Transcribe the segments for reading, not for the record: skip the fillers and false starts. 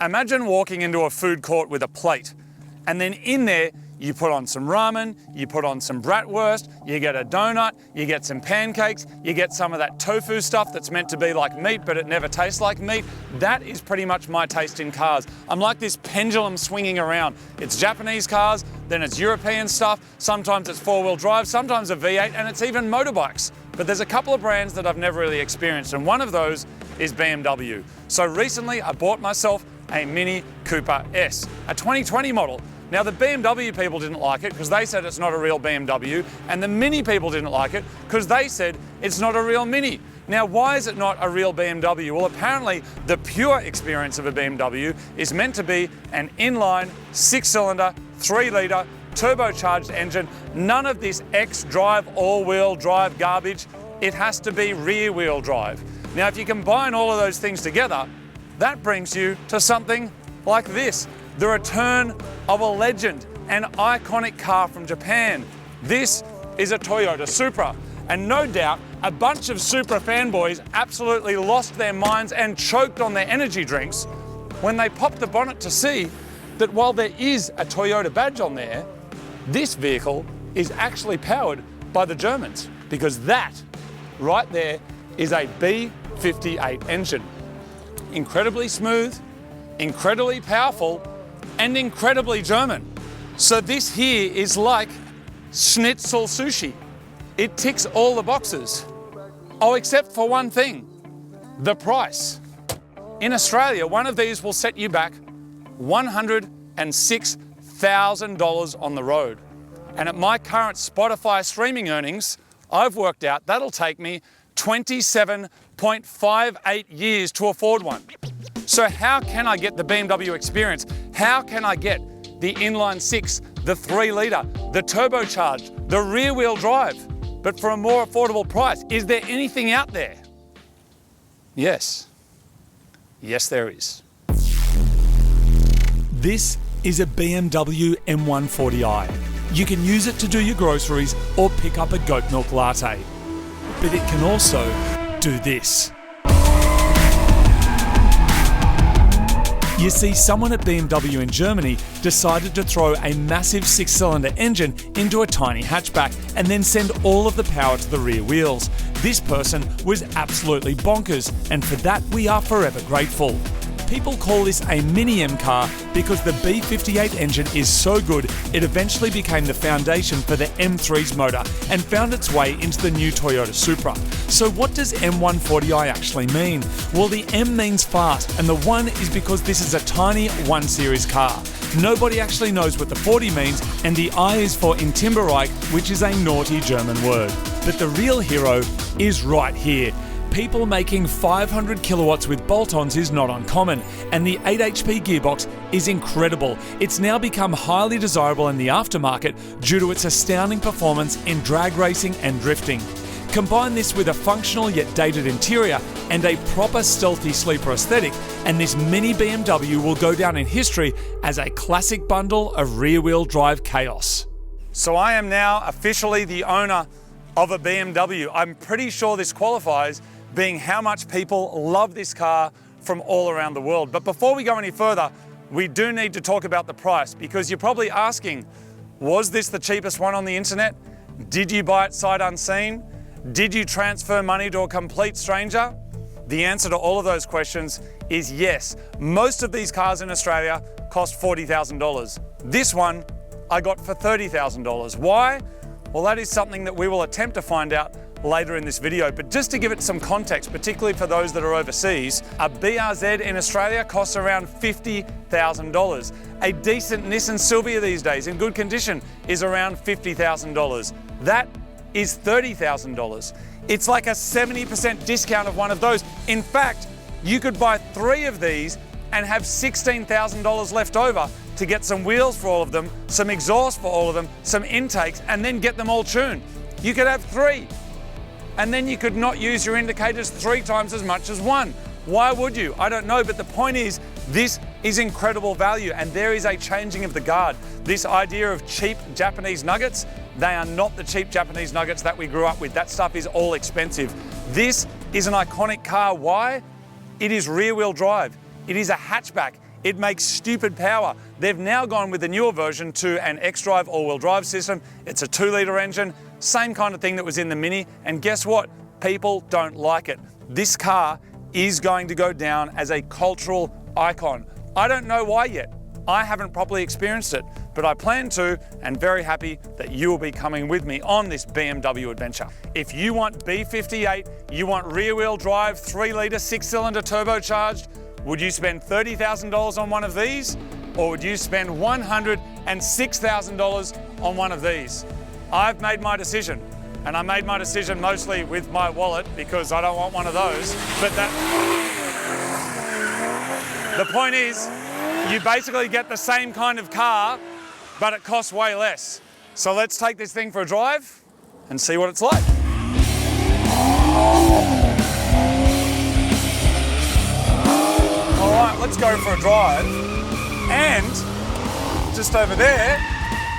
Imagine walking into a food court with a plate, and then in there, you put on some ramen, you put on some bratwurst, you get a donut, you get some pancakes, you get some of that tofu stuff that's meant to be like meat, but it never tastes like meat. That is pretty much my taste in cars. I'm like this pendulum swinging around. It's Japanese cars, then it's European stuff, sometimes it's four-wheel drive, sometimes a V8, and it's even motorbikes. But there's a couple of brands that I've never really experienced, and one of those is BMW. So recently, I bought myself a Mini Cooper S, a 2020 model. Now the BMW people didn't like it because they said it's not a real BMW, and the Mini people didn't like it because they said it's not a real Mini. Now why is it not a real BMW? Well, apparently the pure experience of a BMW is meant to be an inline 6-cylinder, 3-litre, turbocharged engine. None of this X-drive, all-wheel drive garbage. It has to be rear-wheel drive. Now if you combine all of those things together, that brings you to something like this. The return of a legend, an iconic car from Japan. This is a Toyota Supra, and no doubt a bunch of Supra fanboys absolutely lost their minds and choked on their energy drinks when they popped the bonnet to see that while there is a Toyota badge on there, this vehicle is actually powered by the Germans, because that right there is a B58 engine. Incredibly smooth, incredibly powerful, and incredibly German. So this here is like schnitzel sushi. It ticks all the boxes. Oh, except for one thing, the price. In Australia, one of these will set you back $106,000 on the road. And at my current Spotify streaming earnings, I've worked out that'll take me 27.58 years to afford one. So how can I get the BMW experience? How can I get the inline 6, the 3-litre, the turbocharged, the rear-wheel drive, but for a more affordable price? Is there anything out there? Yes. Yes, there is. This is a BMW M140i. You can use it to do your groceries or pick up a goat milk latte. But it can also do this. You see, someone at BMW in Germany decided to throw a massive 6-cylinder engine into a tiny hatchback and then send all of the power to the rear wheels. This person was absolutely bonkers, and for that we are forever grateful. People call this a mini M car because the B58 engine is so good it eventually became the foundation for the M3's motor and found its way into the new Toyota Supra. So what does M140i actually mean? Well, the M means fast, and the 1 is because this is a tiny 1 Series car. Nobody actually knows what the 40 means, and the I is for in Timberreich, which is a naughty German word. But the real hero is right here. People making 500 kilowatts with bolt-ons is not uncommon, and the 8 HP gearbox is incredible. It's now become highly desirable in the aftermarket due to its astounding performance in drag racing and drifting. Combine this with a functional yet dated interior and a proper stealthy sleeper aesthetic, and this mini BMW will go down in history as a classic bundle of rear-wheel drive chaos. So I am now officially the owner of a BMW. I'm pretty sure this qualifies, being how much people love this car from all around the world. But before we go any further, we do need to talk about the price, because you're probably asking, was this the cheapest one on the internet? Did you buy it sight unseen? Did you transfer money to a complete stranger? The answer to all of those questions is yes. Most of these cars in Australia cost $40,000. This one I got for $30,000. Why? Well, that is something that we will attempt to find out later in this video. But just to give it some context, particularly for those that are overseas, a BRZ in Australia costs around $50,000. A decent Nissan Silvia these days in good condition is around $50,000. That is $30,000. It's like a 70% discount of one of those. In fact, you could buy 3 of these and have $16,000 left over to get some wheels for all of them, some exhaust for all of them, some intakes, and then get them all tuned. You could have 3. And then you could not use your indicators 3 times as much as 1. Why would you? I don't know, but the point is, this is incredible value, and there is a changing of the guard. This idea of cheap Japanese nuggets, they are not the cheap Japanese nuggets that we grew up with. That stuff is all expensive. This is an iconic car. Why? It is rear-wheel drive. It is a hatchback. It makes stupid power. They've now gone with the newer version to an X-Drive all-wheel drive system. It's a 2-litre engine, same kind of thing that was in the Mini, and guess what? People don't like it. This car is going to go down as a cultural icon. I don't know why yet. I haven't properly experienced it, but I plan to, and very happy that you will be coming with me on this BMW adventure. If you want B58, you want rear-wheel drive, 3-litre, 6-cylinder turbocharged, would you spend $30,000 on one of these? Or would you spend $106,000 on one of these? I've made my decision, and I made my decision mostly with my wallet because I don't want one of those, but the point is, you basically get the same kind of car, but it costs way less. So let's take this thing for a drive and see what it's like. All right, let's go for a drive. And just over there,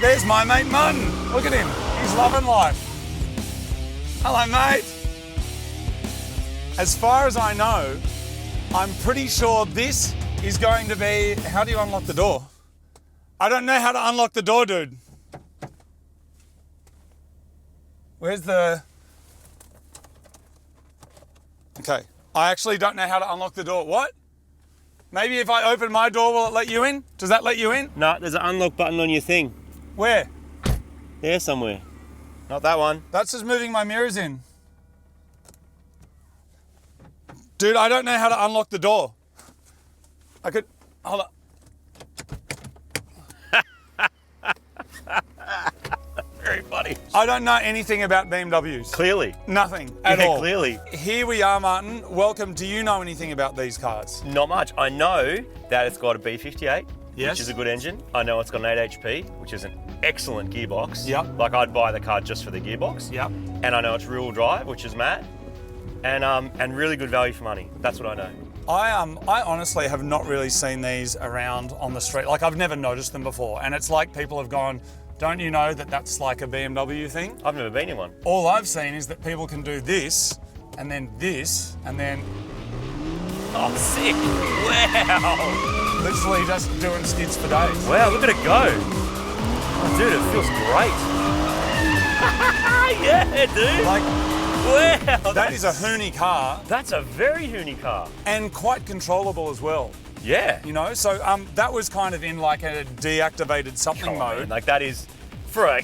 there's my mate Martin. Look at him, he's loving life. Hello, mate. As far as I know, I'm pretty sure this is going to be, how do you unlock the door? I don't know how to unlock the door, dude. Where's the... Okay, I actually don't know how to unlock the door. What? Maybe if I open my door, will it let you in? Does that let you in? No, there's an unlock button on your thing. Where? There somewhere. Not that one. That's just moving my mirrors in. Dude, I don't know how to unlock the door. I could, hold up. Very funny. I don't know anything about BMWs. Clearly. Nothing at all. Clearly. Here we are, Martin. Welcome. Do you know anything about these cars? Not much. I know that it's got a B58, Yes. which is a good engine. I know it's got an 8 HP, which is an excellent gearbox. Yep. Like I'd buy the car just for the gearbox. Yep. And I know it's rear-wheel drive, which is mad. And really good value for money. That's what I know. I honestly have not really seen these around on the street. Like, I've never noticed them before. And it's like people have gone, don't you know that that's like a BMW thing? I've never been in one. All I've seen is that people can do this, and then this, and then Oh, sick. Wow. literally just doing skids for days. Wow, look at it go. Oh, dude, it feels great. Yeah, dude. Like, wow. that is a hoony car, That's a very hoony car. and quite controllable as well. Yeah. You know, so that was kind of in like a deactivated something Come on, mode. man. Like that is for a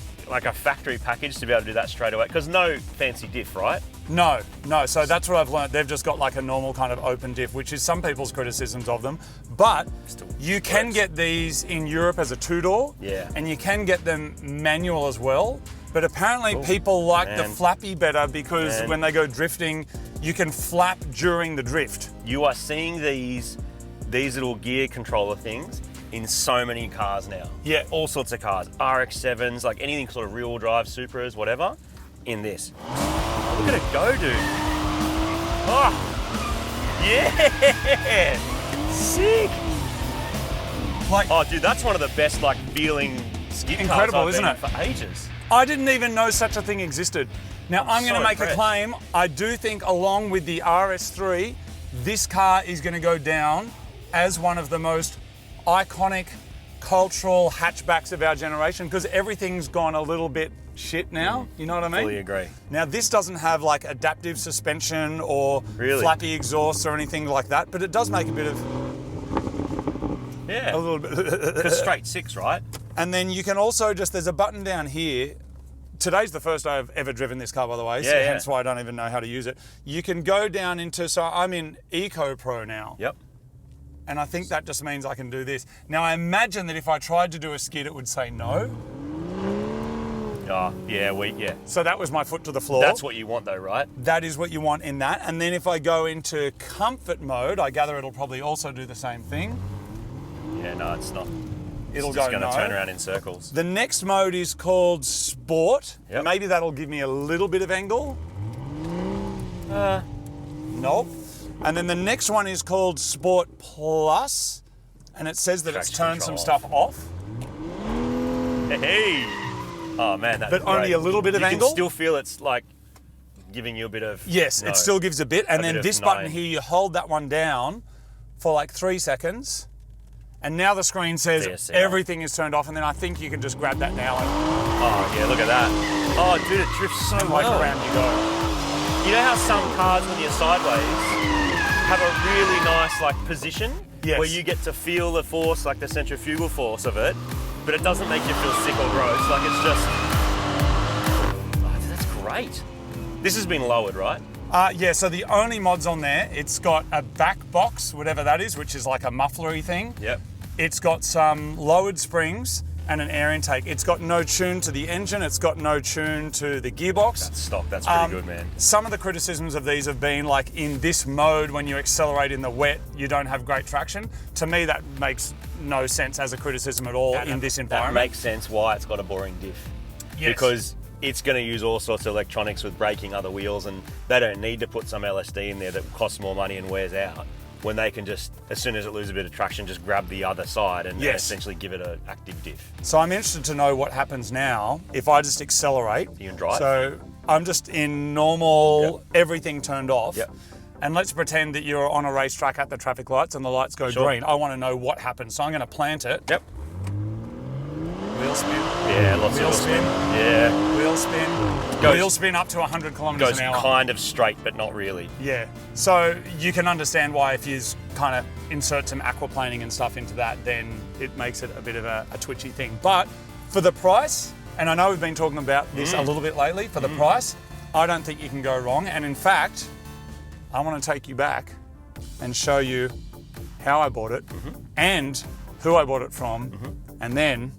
factory package to be able to do that straight away. Because no fancy diff, right? No. So that's what I've learned. They've just got like a normal kind of open diff, which is some people's criticisms of them. But Still you can works. get these in Europe as a 2-door. Yeah. And you can get them manual as well. But apparently people like the man. flappy better because Man. when they go drifting, you can flap during the drift. You are seeing these little gear controller things in so many cars now. Yeah. All sorts of cars. RX-7s, like anything sort of rear-wheel drive, Supras, whatever, in this. Oh, look at it go, dude. Oh, yeah. Sick. Like, Oh, dude, that's one of the best, like, feeling skid cars Incredible, I've isn't been it? in for ages. I didn't even know such a thing existed. Now, I'm going so to make a impressed. claim. I do think along with the RS3, this car is going to go down as one of the most iconic cultural hatchbacks of our generation because everything's gone a little bit shit now. You know what I mean? Fully agree. Now, this doesn't have like adaptive suspension or Really? flappy exhausts or anything like that, but it does make a bit of, Yeah. a little bit. Because straight 6, right? And then you can also just, there's a button down here. Today's the first day I've ever driven this car, by the way, so Yeah. hence why I don't even know how to use it. You can go down into, so I'm in Eco Pro now. Yep. And I think that just means I can do this. Now, I imagine that if I tried to do a skid, it would say no. Oh, yeah, So that was my foot to the floor. That's what you want though, right? That is what you want in that. And then if I go into comfort mode, I gather it'll probably also do the same thing. Yeah, no, it's not. It'll It's just go going to no. turn around in circles. The next mode is called Sport. Yep. Maybe that'll give me a little bit of angle. Nope. And then the next one is called Sport Plus. And it says that it's Traction turned some control stuff off. Hey! Oh man, that's But only a little bit of you angle? You can still feel it's like giving you a bit of... Yes, no. it still gives a bit. And A then bit of this button nine. here, you hold that one down for like 3 seconds. And now the screen says DSL. everything is turned off, and then I think you can just grab that now and Oh yeah, look at that. Oh dude, it drifts so like well. around you go. You know how some cars when you're sideways have a really nice like position Yes. where you get to feel the force, like the centrifugal force of it, but it doesn't make you feel sick or gross. Like it's just, oh, dude, that's great. This has been lowered, right? Yeah, so the only mods on there, it's got a back box, whatever that is, which is like a mufflery thing. Yep. It's got some lowered springs and an air intake. It's got no tune to the engine. It's got no tune to the gearbox. That's stock. That's pretty good, man. Some of the criticisms of these have been like in this mode, when you accelerate in the wet, you don't have great traction. To me, that makes no sense as a criticism at all in this environment. That makes sense why it's got a boring diff. Yes. Because it's going to use all sorts of electronics with braking other wheels, and they don't need to put some LSD in there that costs more money and wears out, when they can just, as soon as it loses a bit of traction, just grab the other side and essentially give it an active diff. So I'm interested to know what happens now if I just accelerate. You can drive. So I'm just in normal, everything turned off. Yep. And let's pretend that you're on a racetrack at the traffic lights and the lights go green. I want to know what happens. So I'm going to plant it. Yep. Wheel spin. Yeah, lots Wheel of spin. Yeah. Wheel spin. Goes- Wheel spin up to 100 kilometers Goes an hour. kind of straight, but not really. Yeah. So you can understand why if you kind of insert some aquaplaning and stuff into that, then it makes it a bit of a twitchy thing. But for the price, and I know we've been talking about this a little bit lately, for the price, I don't think you can go wrong. And in fact, I want to take you back and show you how I bought it and who I bought it from, and then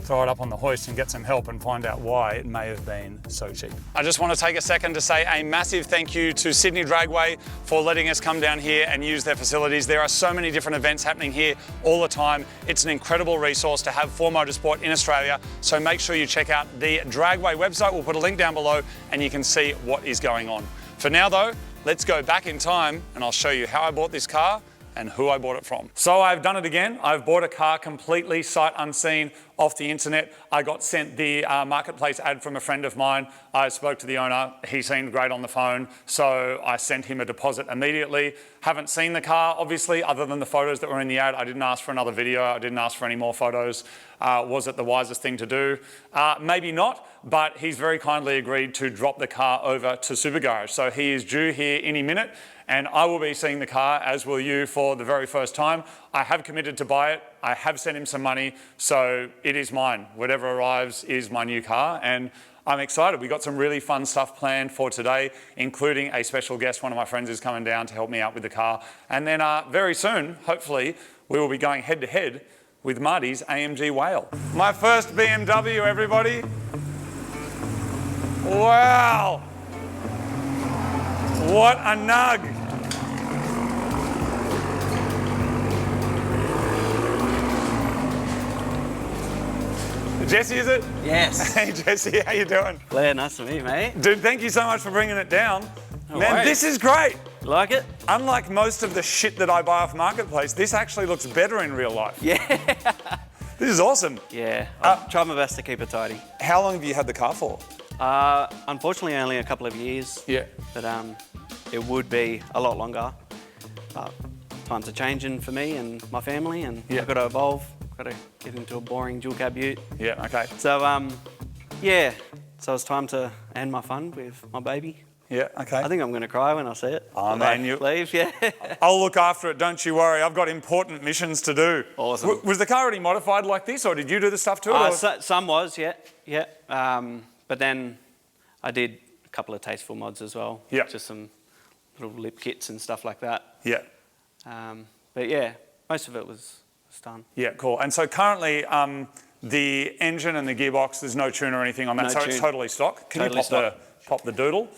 throw it up on the hoist and get some help and find out why it may have been so cheap. I just want to take a second to say a massive thank you to Sydney Dragway for letting us come down here and use their facilities. There are so many different events happening here all the time. It's an incredible resource to have for motorsport in Australia, so make sure you check out the Dragway website. We'll put a link down below and you can see what is going on. For now though, let's go back in time and I'll show you how I bought this car and who I bought it from. So I've done it again. I've bought a car completely sight unseen off the internet. I got sent the marketplace ad from a friend of mine. I spoke to the owner. He seemed great on the phone, so I sent him a deposit immediately. Haven't seen the car, obviously, other than the photos that were in the ad. I didn't ask for another video. I didn't ask for any more photos. Was it the wisest thing to do? Maybe not, but he's very kindly agreed to drop the car over to Super Garage. So he is due here any minute, and I will be seeing the car, as will you, for the very first time. I have committed to buy it. I have sent him some money, so it is mine. Whatever arrives is my new car, and I'm excited. We got some really fun stuff planned for today, including a special guest. One of my friends is coming down to help me out with the car. And then very soon, hopefully, we will be going head to head with Marty's AMG Whale. My first BMW, everybody. Wow. What a nug. Jesse, is it? Yes. Hey Jesse, how you doing? Blair, nice to meet you, mate. Dude, thank you so much for bringing it down. No Man, worries. this is great. You like it? Unlike most of the shit that I buy off Marketplace, this actually looks better in real life. Yeah. This is awesome. Yeah. I'll try my best to keep it tidy. How long have you had the car for? Unfortunately, only a couple of years. Yeah. But it would be a lot longer. But times are changing for me and my family, and Yeah. I've got to evolve. Got to get into a boring dual cab ute. Yeah, okay. So yeah. So it's time to end my fun with my baby. Yeah, okay. I think I'm going to cry when I see it. Oh, When man, I you- leave. Yeah. I'll look after it, don't you worry. I've got important missions to do. Awesome. Was the car already modified like this, or did you do the stuff to it? or- Some was, yeah. But then I did a couple of tasteful mods as well. Yeah. Just some little lip kits and stuff like that. Yeah. But yeah, most of it was done. Yeah, cool. And so currently, the engine and the gearbox, there's no tune or anything on that, No so it's tune. totally stock. Can Totally you stock. pop the doodle?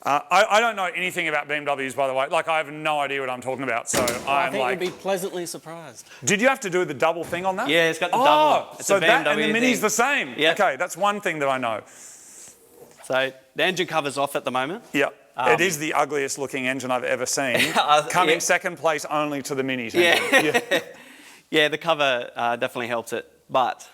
I don't know anything about BMWs, by the way. Like, I have no idea what I'm talking about, so I I'm think like... you'll be pleasantly surprised. Did you have to do the double thing on that? Yeah, it's got the oh, double. It's so a that and BMW the Mini's thing. the same? Yeah. Okay, that's one thing that I know. So the engine cover's off at the moment. Yep. It is the ugliest looking engine I've ever seen. Coming yeah. second place only to the Minis. Yeah. Yeah, the cover definitely helped it, but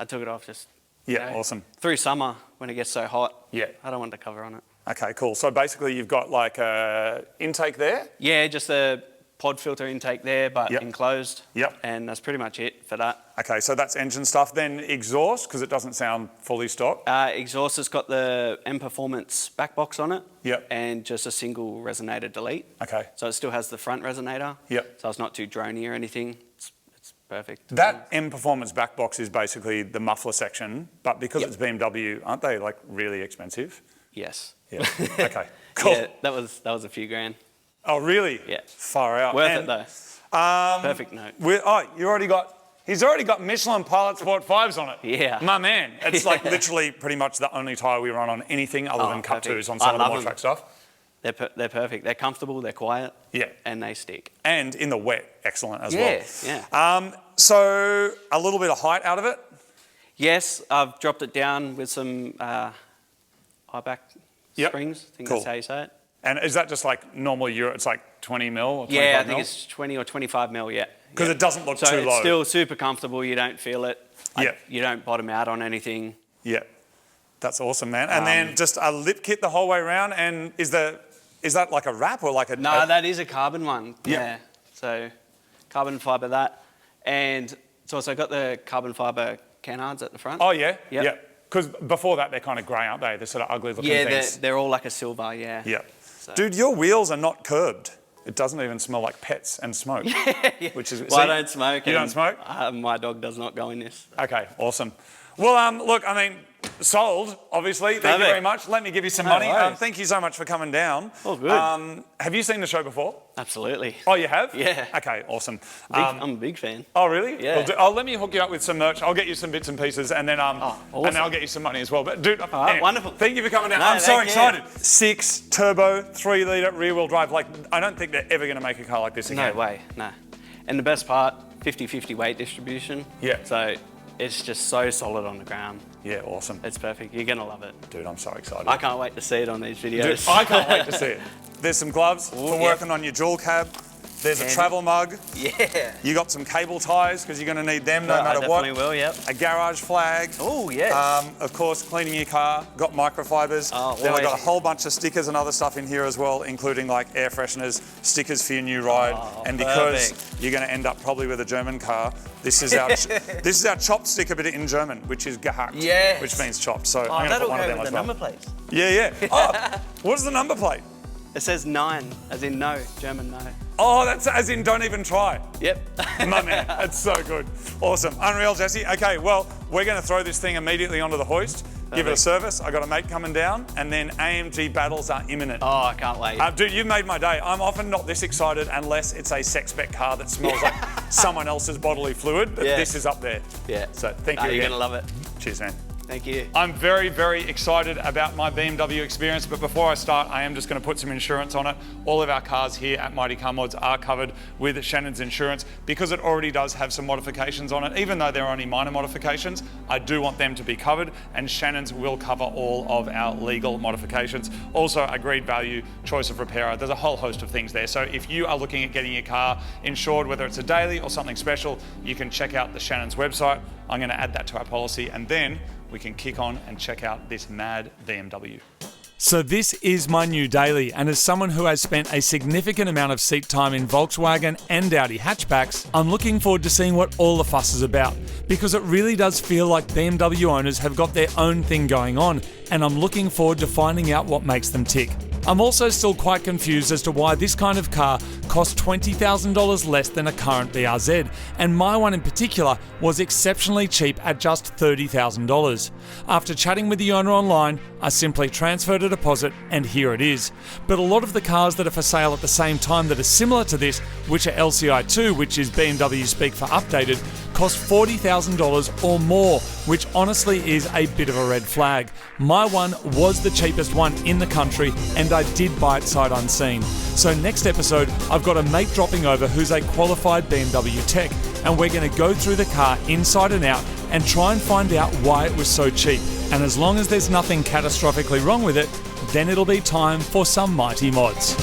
I took it off just Yeah, awesome. through summer when it gets so hot. Yeah. I don't want the cover on it. Okay, cool. So basically you've got like a intake there? Yeah, just a pod filter intake there, but Yep. enclosed. Yep. And that's pretty much it for that. Okay, so that's engine stuff. Then exhaust, because it doesn't sound fully stock. Exhaust has got the M Performance back box on it. Yep. And just a single resonator delete. Okay. So it still has the front resonator. Yep. So it's not too drony or anything. It's perfect. That M Performance back box is basically the muffler section, but because Yep. it's BMW, aren't they like really expensive? Yes. Yeah. Okay. Cool. Yeah, that was a few grand. Oh, really? Yeah. Far out. Worth And, it though. Perfect note. He's already got Michelin Pilot Sport 5s on it. Yeah. My man. It's like literally pretty much the only tyre we run on anything other than Cup perfect. 2s on I some of the love more them. track stuff. They're perfect. They're comfortable. They're quiet. Yeah. And they stick. And in the wet, excellent as well. Yeah. So a little bit of height out of it. Yes, I've dropped it down with some high back Yep. springs. I think Cool. that's how you say it. And is that just like normal Euro? It's like 20 mil or 25 Yeah, I mil? think it's 20 or 25 mil. Yeah. Because it doesn't look So too it's low. still super comfortable. You don't feel it. Yeah. You don't bottom out on anything. Yeah, that's awesome, man. And then just a lip kit the whole way around. And is that like a wrap or like a? No, that is a carbon one. Yeah. Yeah. So carbon fibre that, and it's also got the carbon fibre canards at the front. Oh yeah, Yep. yeah. Because before that they're kind of grey, aren't they? They're sort of ugly looking Yeah, things. they're all like a silver. Yeah. Yeah. So- Dude, your wheels are not curbed. It doesn't even smell like pets and smoke. Which is Well, I don't smoke. You don't and, smoke? my dog does not go in this. Okay, awesome. Well, look, I mean, sold, obviously. Thank you Perfect. very much. Let me give you some No money. worries. Thank you so much for coming down. Oh, good. Have you seen the show before? Absolutely. Oh, you have? Yeah. Okay, awesome. I'm a big fan. Oh, really? Yeah. Well, let me hook you up with some merch. I'll get you some bits and pieces, and then awesome. and then I'll get you some money as well. But dude, right, wonderful. Thank you for coming down. No, I'm so thank you. excited. 6 turbo, 3 litre rear wheel drive. Like, I don't think they're ever going to make a car like this again. No way. No. And the best part, 50-50 weight distribution. Yeah. So it's just so solid on the ground. Yeah, awesome. It's perfect. You're gonna love it. Dude, I'm so excited. I can't wait to see it on these Dude, videos. I can't wait to see it. There's some gloves for yep. working on your dual cab. There's a Handy. travel mug. Yeah. You got some cable ties because you're going to need them no I matter what. definitely will. Yep. A garage flag. Oh yes. Of course, cleaning your car, got microfibers. Oh, then I got a always. whole bunch of stickers and other stuff in here as well, including like air fresheners, stickers for your new ride. Oh, and because perfect. you're going to end up probably with a German car, this is our this is our chopped sticker, but in German, which is gehackt, Yes. which means chopped. So Oh, I'm going to that'll put one of go them with as the well. number plates. Yeah. Oh, what's the number plate? It says Nein, as in no, German no. Oh, that's as in don't even try. Yep. My man, that's so good. Awesome. Unreal, Jesse. Okay, well, we're going to throw this thing immediately onto the hoist, give it a Perfect. service. I got a mate coming down, and then AMG battles are imminent. Oh, I can't wait. Dude, you've made my day. I'm often not this excited unless it's a sex spec car that smells like someone else's bodily fluid, but Yeah. this is up there. Yeah. So thank you You're again. gonna love it. Cheers, man. Thank you. I'm very, very excited about my BMW experience, but before I start, I am just going to put some insurance on it. All of our cars here at Mighty Car Mods are covered with Shannon's insurance because it already does have some modifications on it. Even though they're only minor modifications, I do want them to be covered, and Shannon's will cover all of our legal modifications. Also, agreed value, choice of repairer. There's a whole host of things there. So if you are looking at getting your car insured, whether it's a daily or something special, you can check out the Shannon's website. I'm going to add that to our policy, and then we can kick on and check out this mad BMW. So this is my new daily, and as someone who has spent a significant amount of seat time in Volkswagen and Audi hatchbacks, I'm looking forward to seeing what all the fuss is about, because it really does feel like BMW owners have got their own thing going on, and I'm looking forward to finding out what makes them tick. I'm also still quite confused as to why this kind of car costs $20,000 less than a current BRZ, and my one in particular was exceptionally cheap at just $30,000. After chatting with the owner online, I simply transferred a deposit, and here it is. But a lot of the cars that are for sale at the same time that are similar to this, which are LCI2, which is BMW speak for updated, cost $40,000 or more, which honestly is a bit of a red flag. My one was the cheapest one in the country, and I did buy it sight unseen. So next episode, I've got a mate dropping over who's a qualified BMW tech, and we're going to go through the car inside and out and try and find out why it was so cheap. And as long as there's nothing catastrophically wrong with it, then it'll be time for some mighty mods.